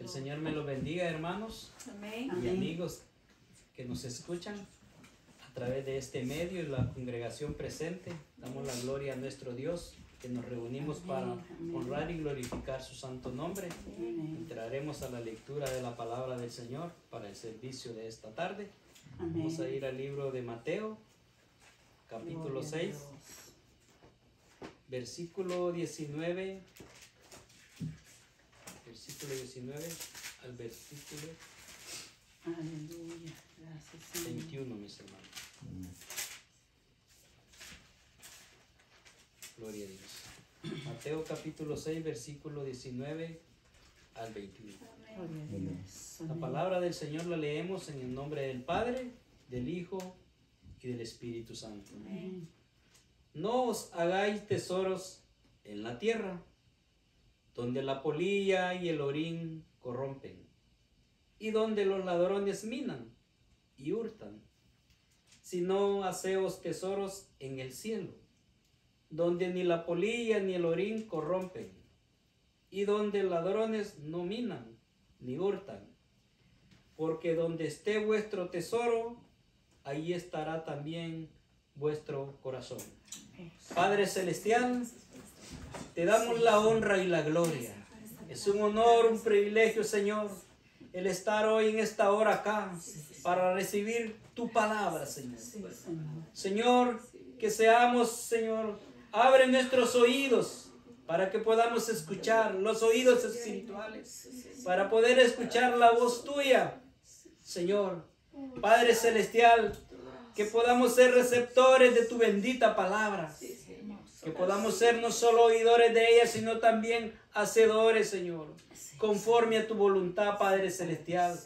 El Señor me los bendiga, hermanos y amigos que nos escuchan a través de este medio y la congregación presente. Damos la gloria a nuestro Dios, que nos reunimos para honrar y glorificar su santo nombre. Entraremos a la lectura de la palabra del Señor para el servicio de esta tarde. Vamos a ir al libro de Mateo, capítulo 6, versículo 19. Versículo 19 al versículo Aleluya. Gracias, 21, mis hermanos. Gloria a Dios. Mateo capítulo 6, versículo 19 al 21. La palabra del Señor la leemos en el nombre del Padre, del Hijo y del Espíritu Santo. Amén. No os hagáis tesoros en la tierra, donde la polilla y el orín corrompen, y donde los ladrones minan y hurtan, sino haceos tesoros en el cielo, donde ni la polilla ni el orín corrompen, y donde ladrones no minan ni hurtan, porque donde esté vuestro tesoro, ahí estará también vuestro corazón. Padre Celestial, te damos la honra y la gloria. Es un honor, un privilegio, Señor, el estar hoy en esta hora acá para recibir tu palabra, Señor. Señor, que seamos, Señor, abre nuestros oídos para que podamos escuchar, los oídos espirituales, para poder escuchar la voz tuya, Señor. Padre Celestial, que podamos ser receptores de tu bendita palabra. Que podamos ser no solo oidores de ella, sino también hacedores, Señor, conforme a tu voluntad, Padre Celestial.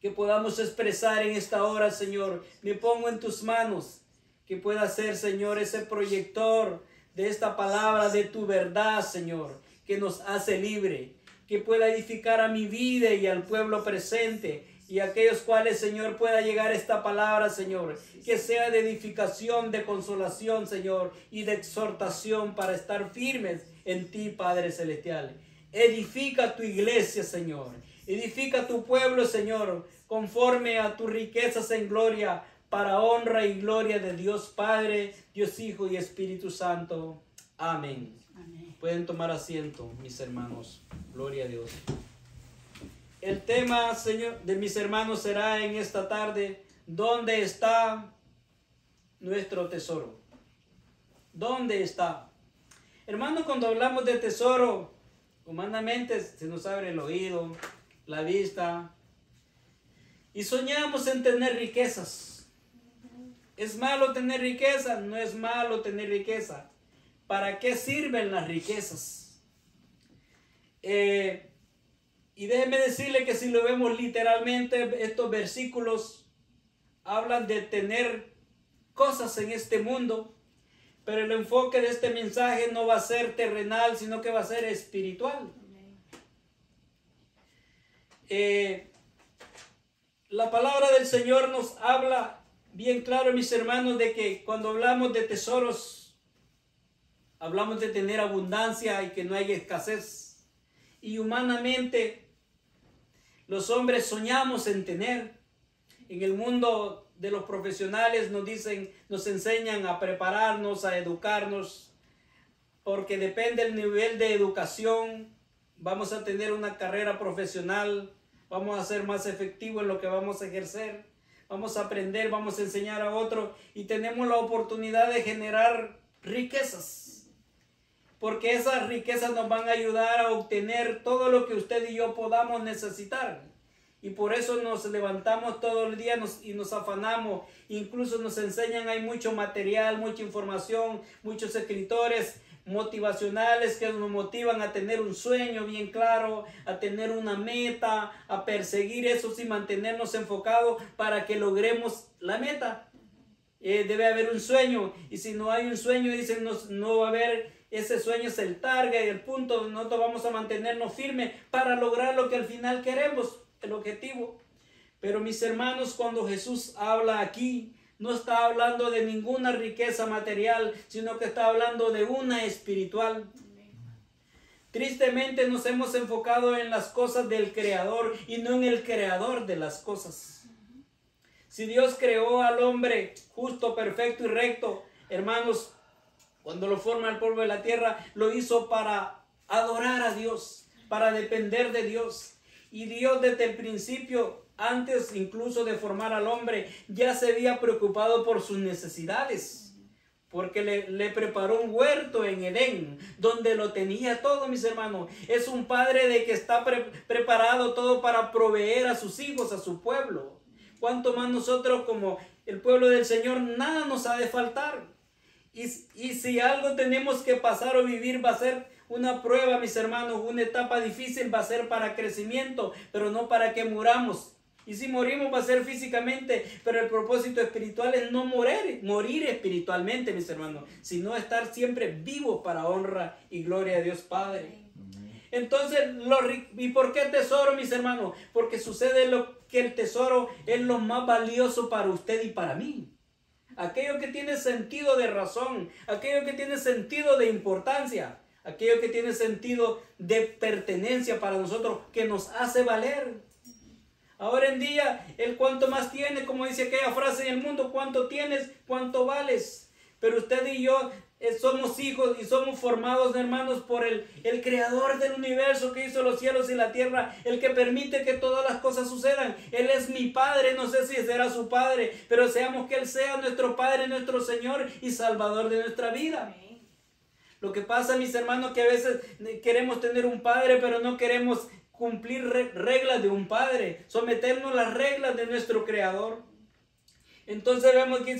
Que podamos expresar en esta hora, Señor, me pongo en tus manos, que pueda ser, Señor, ese proyector de esta palabra, de tu verdad, Señor, que nos hace libre, que pueda edificar a mi vida y al pueblo presente, y aquellos cuales, Señor, pueda llegar esta palabra, Señor, que sea de edificación, de consolación, Señor, y de exhortación para estar firmes en ti, Padre Celestial. Edifica tu iglesia, Señor. Edifica tu pueblo, Señor, conforme a tus riquezas en gloria, para honra y gloria de Dios Padre, Dios Hijo y Espíritu Santo. Amén. Amén. Pueden tomar asiento, mis hermanos. Gloria a Dios. El tema, Señor, de mis hermanos será en esta tarde: ¿dónde está nuestro tesoro? ¿Dónde está? Hermano, cuando hablamos de tesoro, humanamente se nos abre el oído, la vista, y soñamos en tener riquezas. ¿Es malo tener riqueza? No es malo tener riqueza. ¿Para qué sirven las riquezas? Y déjeme decirle que si lo vemos literalmente, estos versículos hablan de tener cosas en este mundo, pero el enfoque de este mensaje no va a ser terrenal, sino que va a ser espiritual. La palabra del Señor nos habla bien claro, mis hermanos, de que cuando hablamos de tesoros, hablamos de tener abundancia y que no haya escasez. Y humanamente, los hombres soñamos en tener. En el mundo de los profesionales nos enseñan a prepararnos, a educarnos, porque depende del nivel de educación, vamos a tener una carrera profesional, vamos a ser más efectivos en lo que vamos a ejercer, vamos a aprender, vamos a enseñar a otros y tenemos la oportunidad de generar riquezas. Porque esas riquezas nos van a ayudar a obtener todo lo que usted y yo podamos necesitar. Y por eso nos levantamos todo el día y nos afanamos. Incluso nos enseñan, hay mucho material, mucha información, muchos escritores motivacionales que nos motivan a tener un sueño bien claro, a tener una meta, a perseguir eso y mantenernos enfocados para que logremos la meta. Debe haber un sueño, y si no hay un sueño, dicen, no va a haber. Ese sueño es el target y el punto donde nosotros vamos a mantenernos firmes para lograr lo que al final queremos, el objetivo. Pero mis hermanos, cuando Jesús habla aquí, no está hablando de ninguna riqueza material, sino que está hablando de una espiritual. Tristemente nos hemos enfocado en las cosas del Creador y no en el Creador de las cosas. Si Dios creó al hombre justo, perfecto y recto, hermanos, cuando lo forma el polvo de la tierra, lo hizo para adorar a Dios, para depender de Dios. Y Dios desde el principio, antes incluso de formar al hombre, ya se había preocupado por sus necesidades. Porque le preparó un huerto en Edén, donde lo tenía todo, mis hermanos. Es un padre de que está preparado todo para proveer a sus hijos, a su pueblo. Cuanto más nosotros como el pueblo del Señor, nada nos ha de faltar. Y si algo tenemos que pasar o vivir, va a ser una prueba, mis hermanos, una etapa difícil, va a ser para crecimiento, pero no para que muramos. Y si morimos va a ser físicamente, pero el propósito espiritual es no morir espiritualmente, mis hermanos, sino estar siempre vivos para honra y gloria a Dios Padre. Entonces, ¿y por qué tesoro, mis hermanos? Porque sucede que el tesoro es lo más valioso para usted y para mí. Aquello que tiene sentido de razón, aquello que tiene sentido de importancia, aquello que tiene sentido de pertenencia para nosotros, que nos hace valer. Ahora en día, el cuanto más tiene, como dice aquella frase en el mundo, cuánto tienes, cuánto vales. Pero usted y yo somos hijos y somos formados, hermanos, por el creador del universo que hizo los cielos y la tierra, el que permite que todas las cosas sucedan. Él es mi Padre, no sé si será su Padre, pero seamos que Él sea nuestro Padre, nuestro Señor y Salvador de nuestra vida. Lo que pasa, mis hermanos, que a veces queremos tener un Padre, pero no queremos cumplir reglas de un padre, someternos a las reglas de nuestro Creador. Entonces vemos que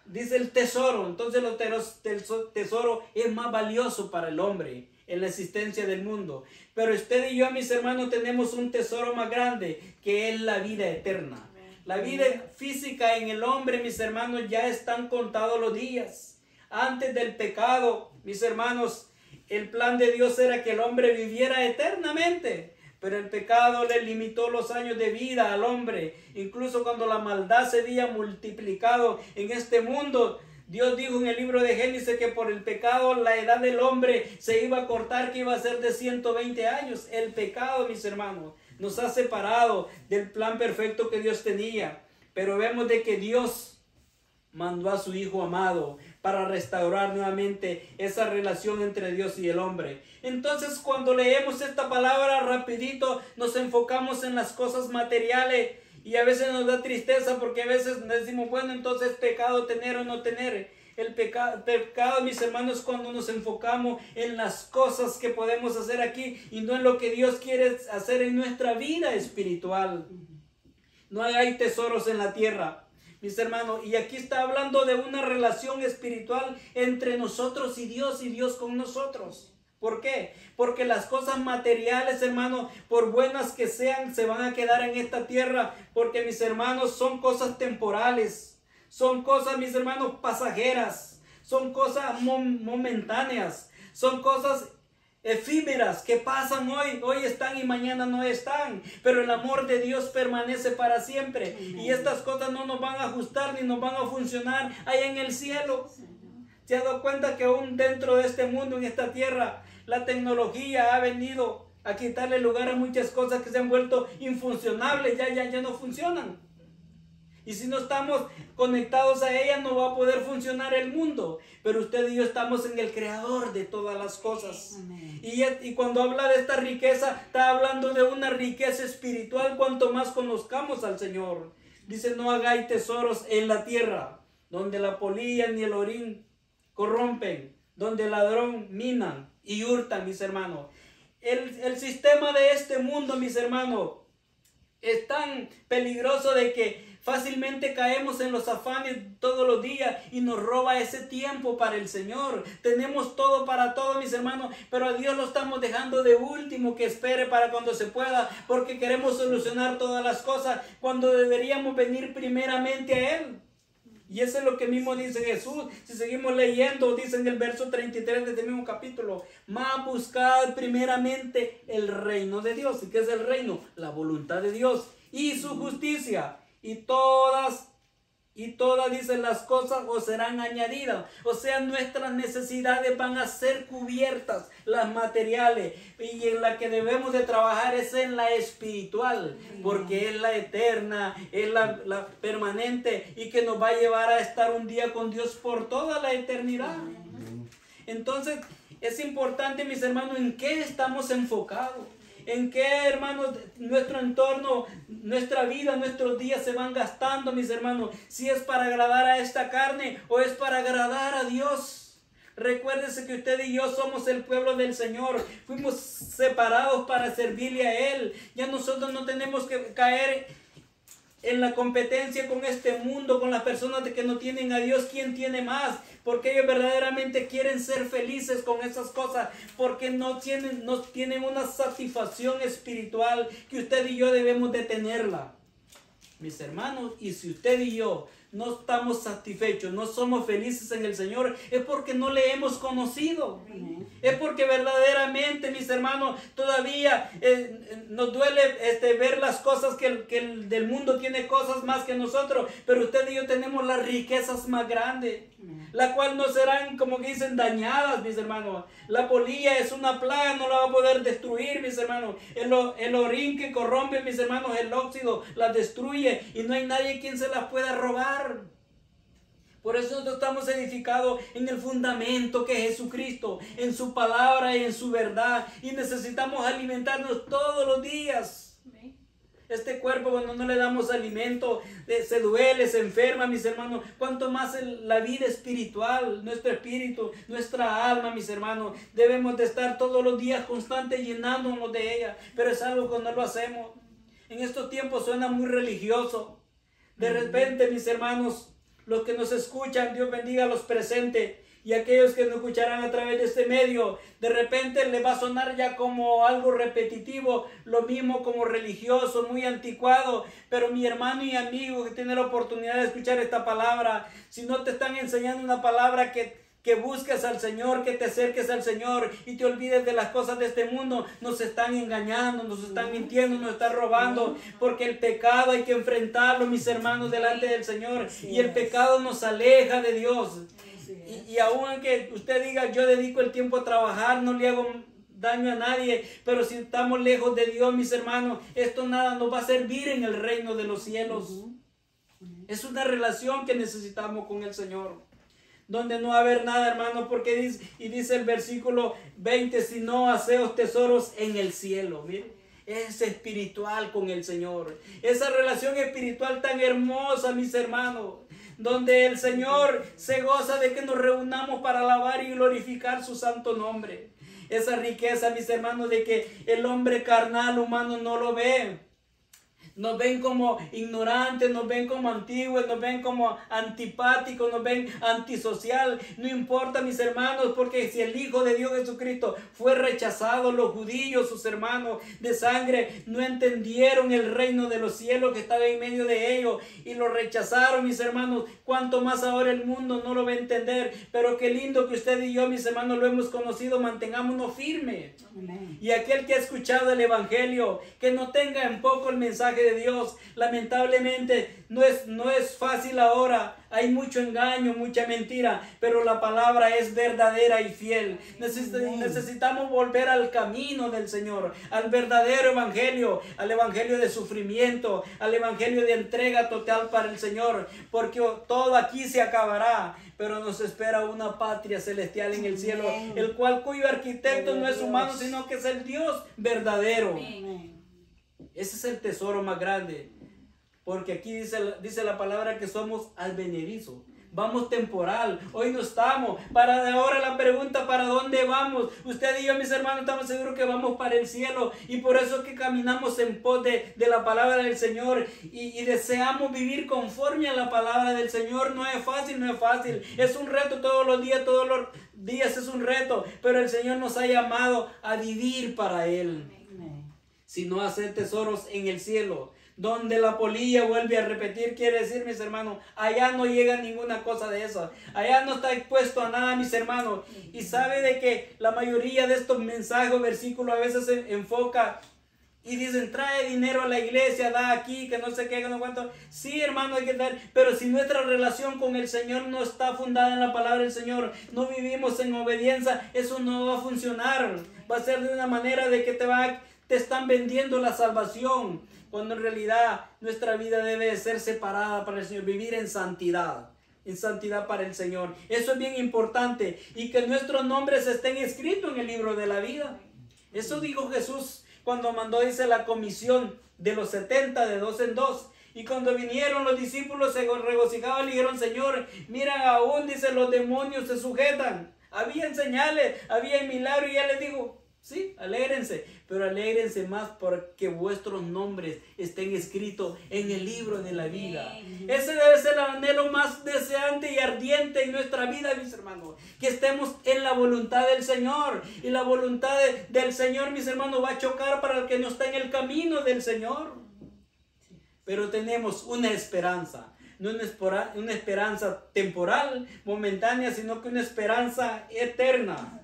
dice el tesoro. Entonces el tesoro es más valioso para el hombre en la existencia del mundo. Pero usted y yo, mis hermanos, tenemos un tesoro más grande, que es la vida eterna. La vida física en el hombre, mis hermanos, ya están contados los días. Antes del pecado, mis hermanos, el plan de Dios era que el hombre viviera eternamente. Pero el pecado le limitó los años de vida al hombre. Incluso cuando la maldad se había multiplicado en este mundo, Dios dijo en el libro de Génesis que por el pecado la edad del hombre se iba a cortar, que iba a ser de 120 años. El pecado, mis hermanos, nos ha separado del plan perfecto que Dios tenía. Pero vemos de que Dios mandó a su Hijo amado para restaurar nuevamente esa relación entre Dios y el hombre. Entonces, cuando leemos esta palabra rapidito, nos enfocamos en las cosas materiales y a veces nos da tristeza porque a veces decimos, bueno, entonces pecado tener o no tener. El pecado, mis hermanos, cuando nos enfocamos en las cosas que podemos hacer aquí y no en lo que Dios quiere hacer en nuestra vida espiritual. No hay tesoros en la tierra, mis hermanos, y aquí está hablando de una relación espiritual entre nosotros y Dios con nosotros. ¿Por qué? Porque las cosas materiales, hermanos, por buenas que sean, se van a quedar en esta tierra, porque, mis hermanos, son cosas temporales, son cosas, mis hermanos, pasajeras, son cosas momentáneas, son cosas efímeras que pasan hoy están y mañana no están, pero el amor de Dios permanece para siempre. Y estas cosas no nos van a ajustar ni nos van a funcionar allá en el cielo. ¿Se ha dado cuenta que aún dentro de este mundo, en esta tierra, la tecnología ha venido a quitarle lugar a muchas cosas que se han vuelto infuncionables, ya no funcionan? Y si no estamos conectados a ella, no va a poder funcionar el mundo. Pero usted y yo estamos en el creador de todas las cosas. Y cuando habla de esta riqueza, está hablando de una riqueza espiritual, cuanto más conozcamos al Señor. Dice, no hagáis tesoros en la tierra, donde la polilla ni el orín corrompen, donde el ladrón minan y hurtan, mis hermanos. El sistema de este mundo, mis hermanos, es tan peligroso de que fácilmente caemos en los afanes todos los días y nos roba ese tiempo para el Señor. Tenemos todo para todo, mis hermanos, pero a Dios lo estamos dejando de último, que espere para cuando se pueda, porque queremos solucionar todas las cosas cuando deberíamos venir primeramente a Él. Y eso es lo que mismo dice Jesús. Si seguimos leyendo, dice en el verso 33 de este mismo capítulo, más buscad primeramente el reino de Dios. ¿Y qué es el reino? La voluntad de Dios y su justicia. Y todas Y todas, dicen, las cosas os serán añadidas. O sea, nuestras necesidades van a ser cubiertas, las materiales. Y en la que debemos de trabajar es en la espiritual, porque es la eterna, es la permanente y que nos va a llevar a estar un día con Dios por toda la eternidad. Entonces, es importante, mis hermanos, en qué estamos enfocados. En qué, hermanos, nuestro entorno, nuestra vida, nuestros días se van gastando, mis hermanos. Si es para agradar a esta carne o es para agradar a Dios. Recuérdese que usted y yo somos el pueblo del Señor. Fuimos separados para servirle a Él. Ya nosotros no tenemos que caer en la competencia con este mundo, con las personas que no tienen a Dios. ¿Quién tiene más? Porque ellos verdaderamente quieren ser felices con esas cosas, porque no tienen una satisfacción espiritual que usted y yo debemos de tenerla. Mis hermanos, y si usted y yo no estamos satisfechos, no somos felices en el Señor, es porque no le hemos conocido. Es porque verdaderamente, mis hermanos, todavía nos duele ver las cosas que el del mundo tiene cosas más que nosotros, pero usted y yo tenemos las riquezas más grandes, la cual no serán, como que dicen, dañadas, mis hermanos. La polilla es una plaga, no la va a poder destruir, mis hermanos. El orín que corrompe, mis hermanos, el óxido las destruye y no hay nadie quien se las pueda robar. Por eso nosotros estamos edificados en el fundamento que es Jesucristo, en su palabra y en su verdad, y necesitamos alimentarnos todos los días. Este cuerpo, cuando no le damos alimento, se duele, se enferma, mis hermanos. Cuanto más la vida espiritual, nuestro espíritu, nuestra alma, mis hermanos, debemos de estar todos los días constantes llenándonos de ella, pero es algo que no lo hacemos. En estos tiempos suena muy religioso. De repente, mis hermanos, los que nos escuchan, Dios bendiga a los presentes, y aquellos que nos escucharán a través de este medio, de repente les va a sonar ya como algo repetitivo, lo mismo como religioso, muy anticuado. Pero mi hermano y amigo que tiene la oportunidad de escuchar esta palabra, si no te están enseñando una palabra que busques al Señor, que te acerques al Señor y te olvides de las cosas de este mundo, nos están engañando, nos están mintiendo, nos están robando, porque el pecado hay que enfrentarlo, mis hermanos, delante del Señor, y el pecado nos aleja de Dios. Y aunque usted diga, yo dedico el tiempo a trabajar, no le hago daño a nadie, pero si estamos lejos de Dios, mis hermanos, esto nada nos va a servir en el reino de los cielos. Es una relación que necesitamos con el Señor, donde no va a haber nada, hermano, porque dice el versículo 20, si no haceos tesoros en el cielo. Mire, es espiritual con el Señor, esa relación espiritual tan hermosa, mis hermanos, donde el Señor se goza de que nos reunamos para alabar y glorificar su santo nombre. Esa riqueza, mis hermanos, de que el hombre carnal humano no lo ve. Nos ven como ignorantes, nos ven como antiguos, nos ven como antipáticos, nos ven antisocial. No importa, mis hermanos, porque si el Hijo de Dios Jesucristo fue rechazado, los judíos, sus hermanos de sangre, no entendieron el reino de los cielos que estaba en medio de ellos y lo rechazaron, mis hermanos. Cuanto más ahora el mundo no lo va a entender. Pero qué lindo que usted y yo, mis hermanos, lo hemos conocido. Mantengámonos firmes. Amén. Y aquel que ha escuchado el Evangelio, que no tenga en poco el mensaje de Dios. Lamentablemente no es fácil ahora. Hay mucho engaño, mucha mentira, pero la palabra es verdadera y fiel. Necesitamos volver al camino del Señor, al verdadero evangelio, al evangelio de sufrimiento, al evangelio de entrega total para el Señor, porque todo aquí se acabará, pero nos espera una patria celestial en el cielo, el cuyo arquitecto no es humano, sino que es el Dios verdadero. Ese es el tesoro más grande. Porque aquí dice la palabra que somos advenedizos. Vamos temporal. Hoy no estamos. Para ahora la pregunta, ¿para dónde vamos? Usted y yo, mis hermanos, estamos seguros que vamos para el cielo. Y por eso es que caminamos en pos de la palabra del Señor. Y deseamos vivir conforme a la palabra del Señor. No es fácil, no es fácil. Es un reto todos los días es un reto. Pero el Señor nos ha llamado a vivir para Él. Si no hacer tesoros en el cielo, donde la polilla, vuelve a repetir, quiere decir, mis hermanos, allá no llega ninguna cosa de eso. Allá no está expuesto a nada, mis hermanos. Y sabe de que la mayoría de estos mensajes, versículos, a veces se enfoca Y dicen, trae dinero a la iglesia, da aquí, que no sé qué, que no cuánto. Sí, hermano, hay que dar. Pero si nuestra relación con el Señor no está fundada en la palabra del Señor, no vivimos en obediencia, eso no va a funcionar. Va a ser de una manera de que te están vendiendo la salvación, cuando en realidad nuestra vida debe ser separada para el Señor, vivir en santidad para el Señor. Eso es bien importante, y que nuestros nombres estén escritos en el libro de la vida. Eso dijo Jesús cuando mandó, dice, la comisión de los 70 de 2 en 2. Y cuando vinieron los discípulos se regocijaban y dijeron, Señor, mira, aún, dice, los demonios se sujetan. Habían señales, había milagros, y ya les digo, sí, alégrense, pero alégrense más porque vuestros nombres estén escritos en el libro de la vida. Ese debe ser el anhelo más deseante y ardiente en nuestra vida, mis hermanos, que estemos en la voluntad del Señor. Y la voluntad del Señor, mis hermanos, va a chocar para el que no está en el camino del Señor. Pero tenemos una esperanza, no una esperanza temporal, momentánea, sino que una esperanza eterna.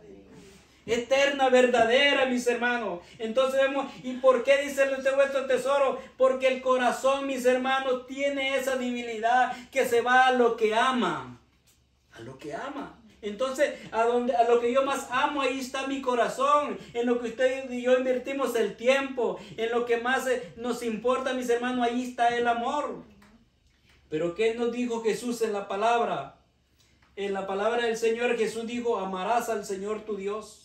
Eterna, verdadera, mis hermanos. Entonces vemos, ¿y por qué dice este vuestro tesoro? Porque el corazón, mis hermanos, tiene esa debilidad que se va a lo que ama. A lo que ama. Entonces, a lo que yo más amo, ahí está mi corazón. En lo que usted y yo invertimos el tiempo, en lo que más nos importa, mis hermanos, ahí está el amor. Pero ¿qué nos dijo Jesús en la palabra? En la palabra del Señor, Jesús dijo, amarás al Señor tu Dios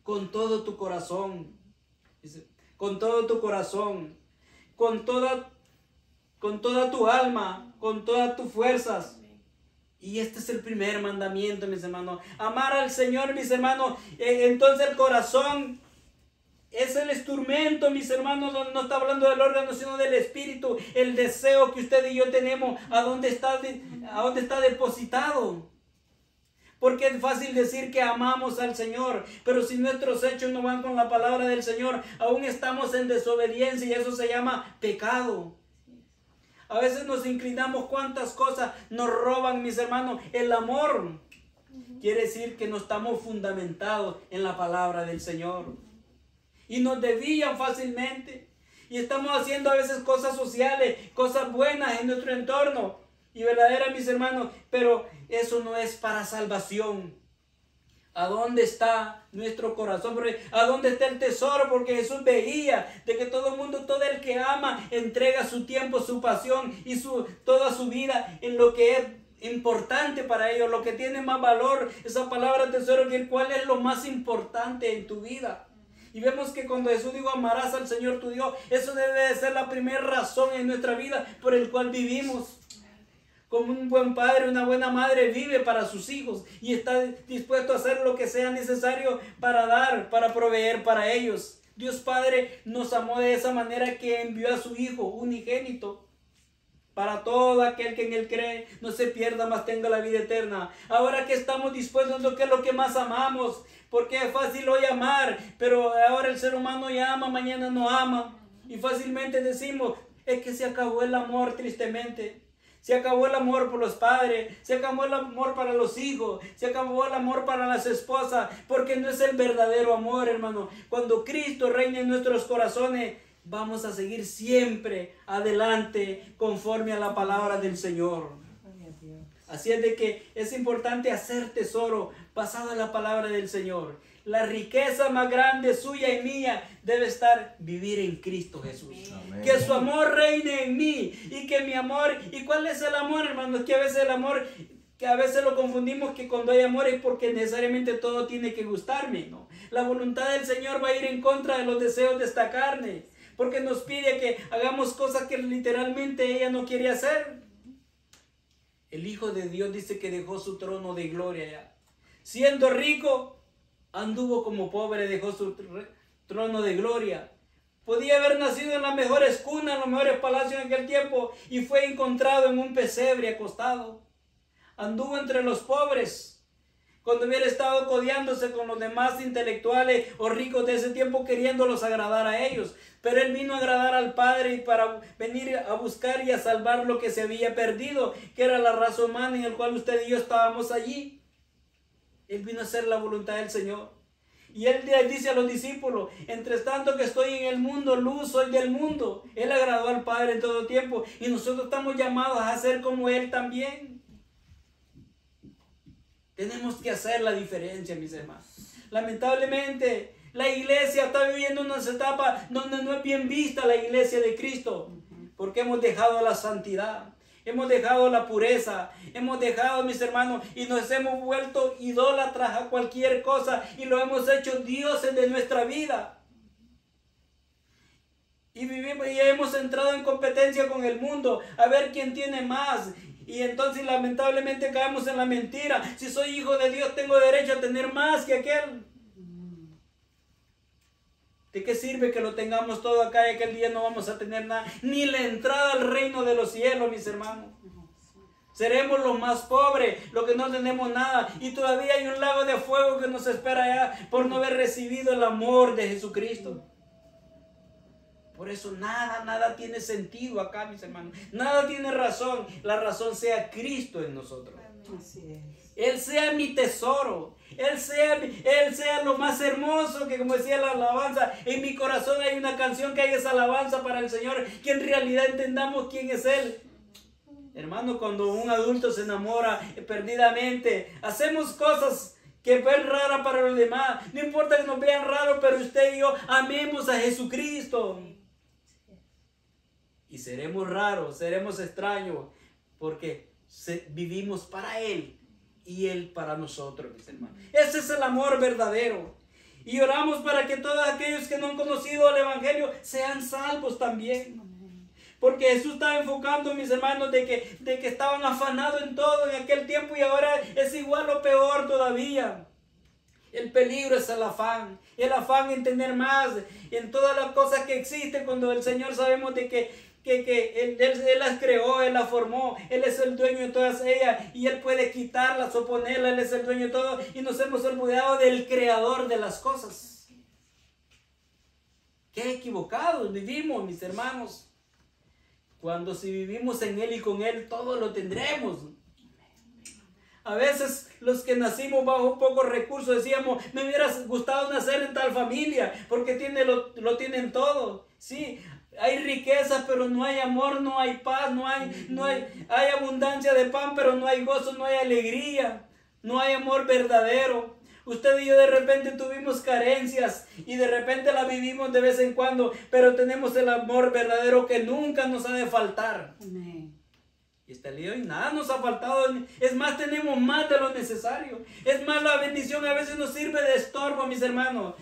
con todo tu corazón, con todo tu corazón, con toda tu alma, con todas tus fuerzas. Y este es el primer mandamiento, mis hermanos, amar al Señor, mis hermanos. Entonces el corazón es el instrumento, mis hermanos, no está hablando del órgano, sino del espíritu, el deseo que usted y yo tenemos, a dónde está depositado. Porque es fácil decir que amamos al Señor, pero si nuestros hechos no van con la palabra del Señor, aún estamos en desobediencia, y eso se llama pecado. A veces nos inclinamos, cuántas cosas nos roban, mis hermanos. El amor quiere decir que no estamos fundamentados en la palabra del Señor. Y nos desvían fácilmente. Y estamos haciendo a veces cosas sociales, cosas buenas en nuestro entorno. Y verdaderas, mis hermanos, pero eso no es para salvación. ¿A dónde está nuestro corazón? ¿A dónde está el tesoro? Porque Jesús veía de que todo el mundo, todo el que ama, entrega su tiempo, su pasión y toda su vida en lo que es importante para ellos, lo que tiene más valor. Esa palabra tesoro, ¿cuál es lo más importante en tu vida? Y vemos que cuando Jesús dijo, amarás al Señor tu Dios, eso debe de ser la primera razón en nuestra vida por el cual vivimos. Como un buen padre, una buena madre vive para sus hijos y está dispuesto a hacer lo que sea necesario para dar, para proveer para ellos. Dios Padre nos amó de esa manera que envió a su Hijo unigénito para todo aquel que en Él cree, no se pierda, mas tenga la vida eterna. Ahora que estamos dispuestos, ¿qué es lo que más amamos? Porque es fácil hoy amar, pero ahora el ser humano ya ama, mañana no ama. Y fácilmente decimos, es que se acabó el amor, tristemente. Se acabó el amor por los padres, se acabó el amor para los hijos, se acabó el amor para las esposas, porque no es el verdadero amor, hermano. Cuando Cristo reina en nuestros corazones, vamos a seguir siempre adelante conforme a la palabra del Señor. Así es de que es importante hacer tesoro basado en la palabra del Señor. La riqueza más grande suya y mía debe estar vivir en Cristo Jesús. Amén. Que su amor reine en mí y que mi amor, ¿y cuál es el amor, hermanos? Que a veces el amor, que a veces lo confundimos que cuando hay amor es porque necesariamente todo tiene que gustarme, ¿no? La voluntad del Señor va a ir en contra de los deseos de esta carne, porque nos pide que hagamos cosas que literalmente ella no quiere hacer. El Hijo de Dios dice que dejó su trono de gloria ya. Siendo rico, anduvo como pobre, dejó su trono de gloria. Podía haber nacido en las mejores cunas, en los mejores palacios en aquel tiempo, y fue encontrado en un pesebre acostado. Anduvo entre los pobres. Cuando hubiera estado codeándose con los demás intelectuales o ricos de ese tiempo, queriéndolos agradar a ellos. Pero él vino a agradar al Padre y para venir a buscar y a salvar lo que se había perdido, que era la raza humana en el cual usted y yo estábamos allí. Él vino a hacer la voluntad del Señor. Y él le dice a los discípulos, entre tanto que estoy en el mundo, luz soy del mundo. Él agradó al Padre en todo tiempo y nosotros estamos llamados a ser como Él también. Tenemos que hacer la diferencia, mis hermanos. Lamentablemente, la iglesia está viviendo unas etapas donde no es bien vista la iglesia de Cristo, porque hemos dejado la santidad. Hemos dejado la pureza, hemos dejado, mis hermanos, y nos hemos vuelto idólatras a cualquier cosa y lo hemos hecho dioses de nuestra vida. Y vivimos y hemos entrado en competencia con el mundo a ver quién tiene más. Y entonces lamentablemente caemos en la mentira. Si soy hijo de Dios, tengo derecho a tener más que aquel. ¿De qué sirve que lo tengamos todo acá y aquel día no vamos a tener nada? Ni la entrada al reino de los cielos, mis hermanos. Seremos los más pobres, los que no tenemos nada. Y todavía hay un lago de fuego que nos espera allá por no haber recibido el amor de Jesucristo. Por eso nada tiene sentido acá, mis hermanos. Nada tiene razón. La razón sea Cristo en nosotros. Así es. Él sea mi tesoro. Él sea lo más hermoso, que como decía la alabanza, en mi corazón hay una canción que hay esa alabanza para el Señor, que en realidad entendamos quién es Él. Hermano, cuando un adulto se enamora perdidamente, hacemos cosas que ven raras para los demás. No importa que nos vean raros, pero usted y yo amemos a Jesucristo. Y seremos raros, seremos extraños, porque vivimos para Él y Él para nosotros, mis hermanos. Ese es el amor verdadero. Y oramos para que todos aquellos que no han conocido el Evangelio sean salvos también. Porque Jesús estaba enfocando, mis hermanos, de que estaban afanados en todo en aquel tiempo y ahora es igual o peor todavía. El peligro es el afán en tener más, en todas las cosas que existen, cuando el Señor sabemos de que Él las creó, Él las formó, Él es el dueño de todas ellas y Él puede quitarlas o ponerlas, Él es el dueño de todo y nos hemos olvidado del creador de las cosas. Qué equivocados vivimos, mis hermanos. Cuando si vivimos en Él y con Él, todo lo tendremos. A veces los que nacimos bajo pocos recursos decíamos, me hubiera gustado nacer en tal familia, porque lo tienen todo. Sí, hay riquezas, pero no hay amor, no hay paz, hay abundancia de pan, pero no hay gozo, no hay alegría, no hay amor verdadero. Usted y yo de repente tuvimos carencias y de repente la vivimos de vez en cuando, pero tenemos el amor verdadero que nunca nos ha de faltar. Amén. Y hasta el día de hoy nada nos ha faltado. Es más, tenemos más de lo necesario. Es más, la bendición a veces nos sirve de estorbo, mis hermanos.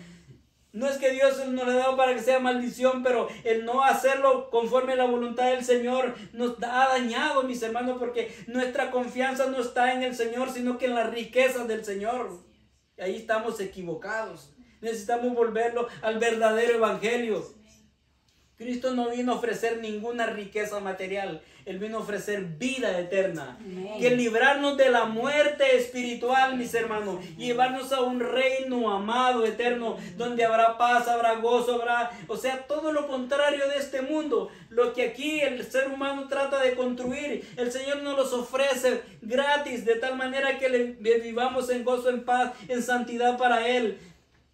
No es que Dios nos lo ha dado para que sea maldición, pero el no hacerlo conforme a la voluntad del Señor nos ha dañado, mis hermanos, porque nuestra confianza no está en el Señor, sino que en las riquezas del Señor. Y ahí estamos equivocados. Necesitamos volverlo al verdadero evangelio. Cristo no vino a ofrecer ninguna riqueza material. Él vino a ofrecer vida eterna. Amén. Que librarnos de la muerte espiritual, mis hermanos. Y llevarnos a un reino amado, eterno, donde habrá paz, habrá gozo, o sea, todo lo contrario de este mundo. Lo que aquí el ser humano trata de construir, el Señor nos los ofrece gratis, de tal manera que vivamos en gozo, en paz, en santidad para Él.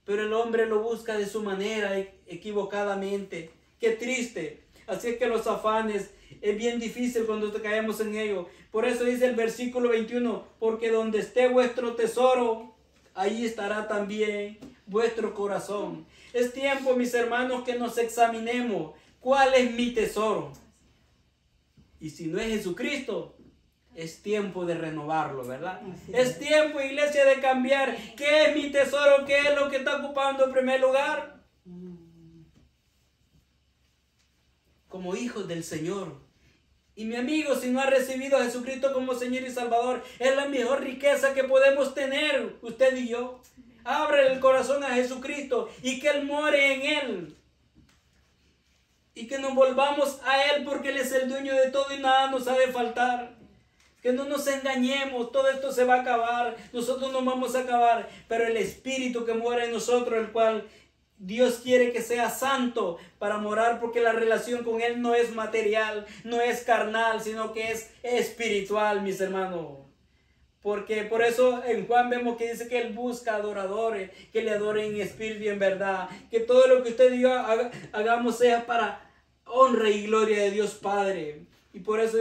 Pero el hombre lo busca de su manera, equivocadamente. Qué triste. Así es que los afanes es bien difícil cuando caemos en ello. Por eso dice el versículo 21, porque donde esté vuestro tesoro, ahí estará también vuestro corazón. Es tiempo, mis hermanos, que nos examinemos. ¿Cuál es mi tesoro? Y si no es Jesucristo, es tiempo de renovarlo, ¿verdad? Es tiempo, iglesia, de cambiar. ¿Qué es mi tesoro? ¿Qué es lo que está ocupando en primer lugar? Como hijos del Señor. Y mi amigo, si no ha recibido a Jesucristo como Señor y Salvador, es la mejor riqueza que podemos tener, usted y yo. Abre el corazón a Jesucristo y que Él more en Él. Y que nos volvamos a Él porque Él es el dueño de todo y nada nos ha de faltar. Que no nos engañemos, todo esto se va a acabar, nosotros nos vamos a acabar, pero el Espíritu que mora en nosotros, el cual Dios quiere que sea santo para morar, porque la relación con Él no es material, no es carnal, sino que es espiritual, mis hermanos. Porque por eso en Juan vemos que dice que Él busca adoradores, que le adoren en espíritu y en verdad. Que todo lo que usted y yo hagamos sea para honra y gloria de Dios Padre. Y por eso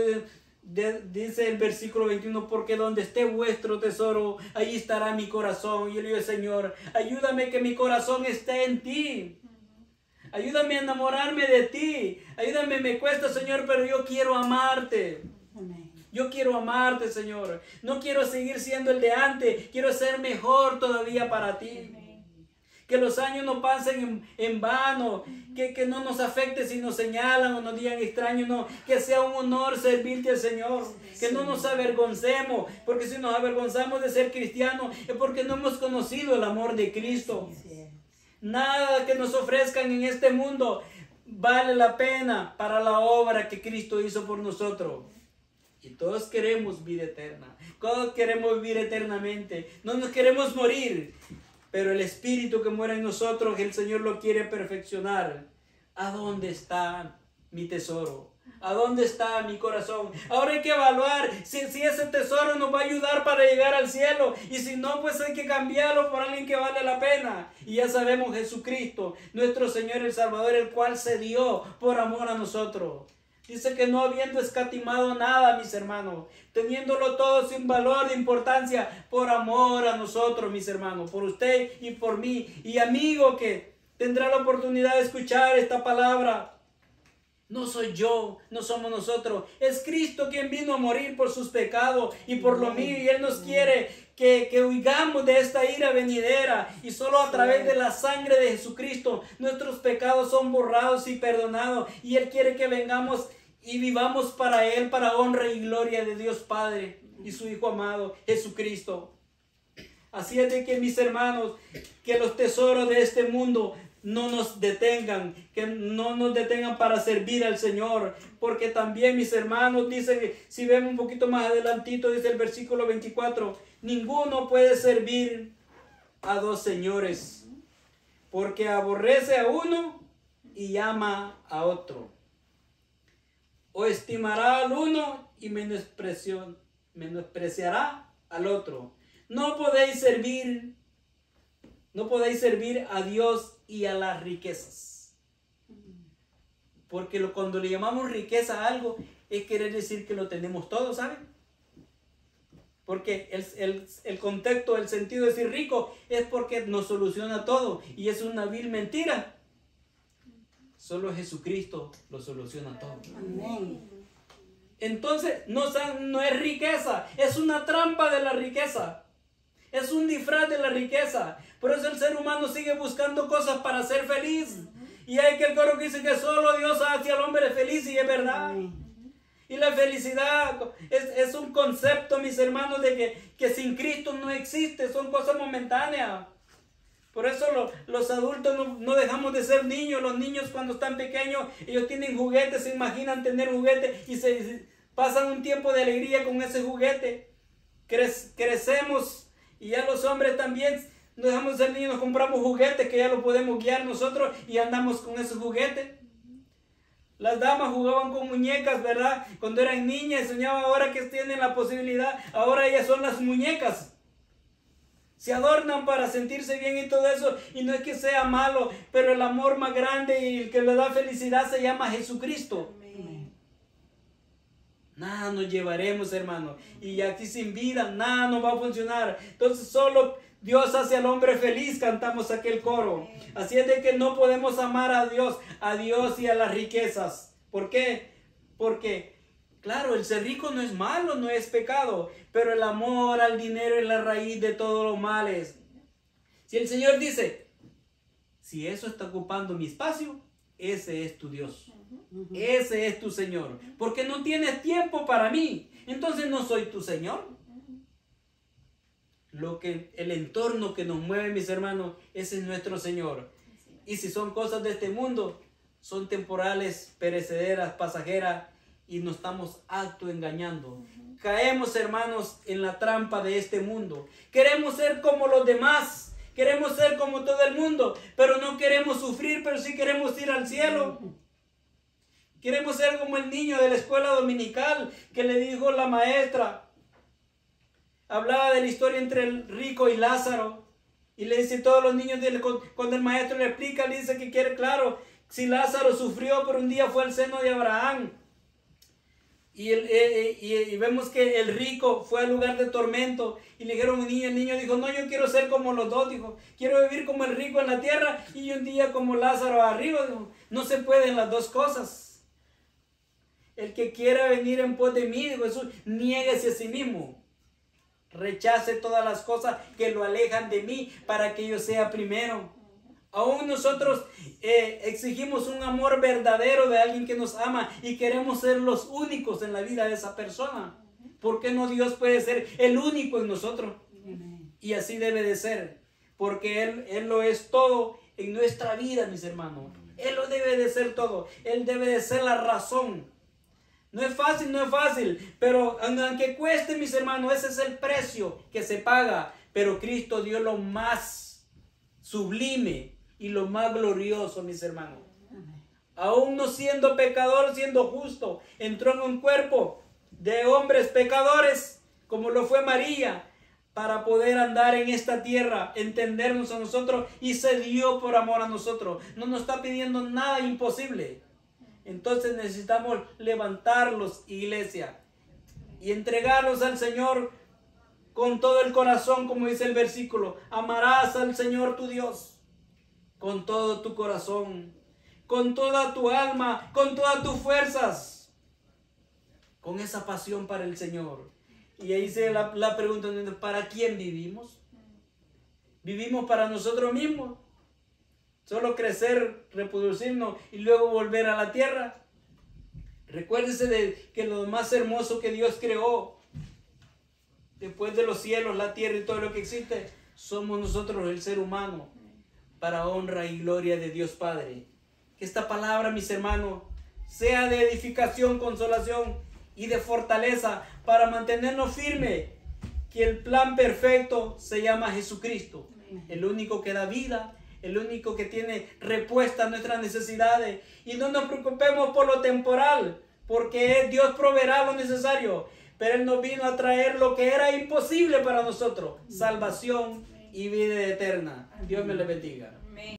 dice el versículo 21, porque donde esté vuestro tesoro, allí estará mi corazón. Y yo le digo, Señor, ayúdame que mi corazón esté en ti. Ayúdame a enamorarme de ti. Ayúdame, me cuesta, Señor, pero yo quiero amarte. Amén. Yo quiero amarte, Señor. No quiero seguir siendo el de antes. Quiero ser mejor todavía para ti. Que los años no pasen en vano. Que no nos afecte si nos señalan o nos digan extraños. No, que sea un honor servirte al Señor. Que no nos avergoncemos. Porque si nos avergonzamos de ser cristianos es porque no hemos conocido el amor de Cristo. Nada que nos ofrezcan en este mundo vale la pena para la obra que Cristo hizo por nosotros. Y todos queremos vida eterna. Todos queremos vivir eternamente. No nos queremos morir. Pero el Espíritu que muere en nosotros, el Señor lo quiere perfeccionar. ¿A dónde está mi tesoro? ¿A dónde está mi corazón? Ahora hay que evaluar si ese tesoro nos va a ayudar para llegar al cielo. Y si no, pues hay que cambiarlo por alguien que vale la pena. Y ya sabemos, Jesucristo, nuestro Señor el Salvador, el cual se dio por amor a nosotros. Dice que no habiendo escatimado nada, mis hermanos, teniéndolo todo sin valor de importancia, por amor a nosotros, mis hermanos, por usted y por mí. Y amigo que tendrá la oportunidad de escuchar esta palabra, no soy yo, no somos nosotros, es Cristo quien vino a morir por sus pecados y por lo mío, y Él nos quiere que huigamos de esta ira venidera, y solo a través de la sangre de Jesucristo nuestros pecados son borrados y perdonados, y Él quiere que vengamos y vivamos para Él, para honra y gloria de Dios Padre y su Hijo amado Jesucristo. Así es de que, mis hermanos, que los tesoros de este mundo no nos detengan, que no nos detengan para servir al Señor, porque también, mis hermanos, dice, si vemos un poquito más adelantito, dice el versículo 24, ninguno puede servir a dos señores, porque aborrece a uno y ama a otro, o estimará al uno y menospreciará al otro. No podéis servir a Dios y a las riquezas. Porque cuando le llamamos riqueza a algo, es querer decir que lo tenemos todo, ¿saben? Porque el contexto, el sentido de decir rico, es porque nos soluciona todo. Y es una vil mentira. Solo Jesucristo lo soluciona todo. Amén. Entonces, no es riqueza, es una trampa de la riqueza. Es un disfraz de la riqueza. Por eso el ser humano sigue buscando cosas para ser feliz. Y hay que el coro que dice que solo Dios hace al hombre feliz, y es verdad. Y la felicidad es un concepto, mis hermanos, de que sin Cristo no existe. Son cosas momentáneas. Por eso los adultos no dejamos de ser niños. Los niños cuando están pequeños, ellos tienen juguetes, se imaginan tener juguetes y se pasan un tiempo de alegría con ese juguete. Crecemos. Y ya los hombres también no dejamos de ser niños, nos compramos juguetes que ya lo podemos guiar nosotros y andamos con esos juguetes. Las damas jugaban con muñecas, ¿verdad? Cuando eran niñas, soñaban, ahora que tienen la posibilidad, ahora ellas son las muñecas. Se adornan para sentirse bien y todo eso, y no es que sea malo, pero el amor más grande y el que le da felicidad se llama Jesucristo. Amén. Nada nos llevaremos, hermano. Y aquí sin vida, nada nos va a funcionar. Entonces solo Dios hace al hombre feliz, cantamos aquel coro. Así es de que no podemos amar a Dios y a las riquezas. ¿Por qué? Porque, claro, el ser rico no es malo, no es pecado. Pero el amor al dinero es la raíz de todos los males. Si el Señor dice, si eso está ocupando mi espacio, ese es tu Dios. Ese es tu Señor. Porque no tienes tiempo para mí. Entonces no soy tu Señor. El entorno que nos mueve, mis hermanos, ese es nuestro Señor. Y si son cosas de este mundo, son temporales, perecederas, pasajeras, y nos estamos autoengañando. Caemos, hermanos, en la trampa de este mundo. Queremos ser como los demás. Queremos ser como todo el mundo, pero no queremos sufrir, pero sí queremos ir al cielo. Queremos ser como el niño de la escuela dominical que le dijo la maestra: hablaba de la historia entre el rico y Lázaro. Y le dice a todos los niños, cuando el maestro le explica, le dice que quiere, claro, si Lázaro sufrió, pero un día fue al seno de Abraham. Y vemos que el rico fue al lugar de tormento y le dijeron al niño, el niño dijo, no, yo quiero ser como los dos, dijo, quiero vivir como el rico en la tierra y un día como Lázaro arriba, dijo, no se pueden las dos cosas. El que quiera venir en pos de mí, dijo Jesús, niéguese a sí mismo, rechace todas las cosas que lo alejan de mí para que yo sea primero. Aún nosotros exigimos un amor verdadero de alguien que nos ama y queremos ser los únicos en la vida de esa persona. ¿Por qué no Dios puede ser el único en nosotros? Y así debe de ser, porque Él lo es todo en nuestra vida, mis hermanos. Él lo debe de ser todo. Él debe de ser la razón. No es fácil, pero aunque cueste, mis hermanos, ese es el precio que se paga. Pero Cristo dio lo más sublime y lo más glorioso, mis hermanos. Aún no siendo pecador, siendo justo, entró en un cuerpo de hombres pecadores, como lo fue María, para poder andar en esta tierra, entendernos a nosotros, y se dio por amor a nosotros. No nos está pidiendo nada imposible. Entonces necesitamos levantarlos, iglesia, y entregarlos al Señor con todo el corazón, como dice el versículo. Amarás al Señor tu Dios con todo tu corazón, con toda tu alma, con todas tus fuerzas, con esa pasión para el Señor. Y ahí se la pregunta, ¿para quién vivimos? ¿Vivimos para nosotros mismos? ¿Solo crecer, reproducirnos y luego volver a la tierra? Recuérdese de que lo más hermoso que Dios creó, después de los cielos, la tierra y todo lo que existe, somos nosotros, el ser humano, para honra y gloria de Dios Padre. Que esta palabra, mis hermanos, sea de edificación, consolación y de fortaleza para mantenernos firmes, que el plan perfecto se llama Jesucristo, el único que da vida, el único que tiene respuesta a nuestras necesidades. Y no nos preocupemos por lo temporal, porque Dios proveerá lo necesario, pero Él nos vino a traer lo que era imposible para nosotros, salvación y vida eterna. Dios me le bendiga.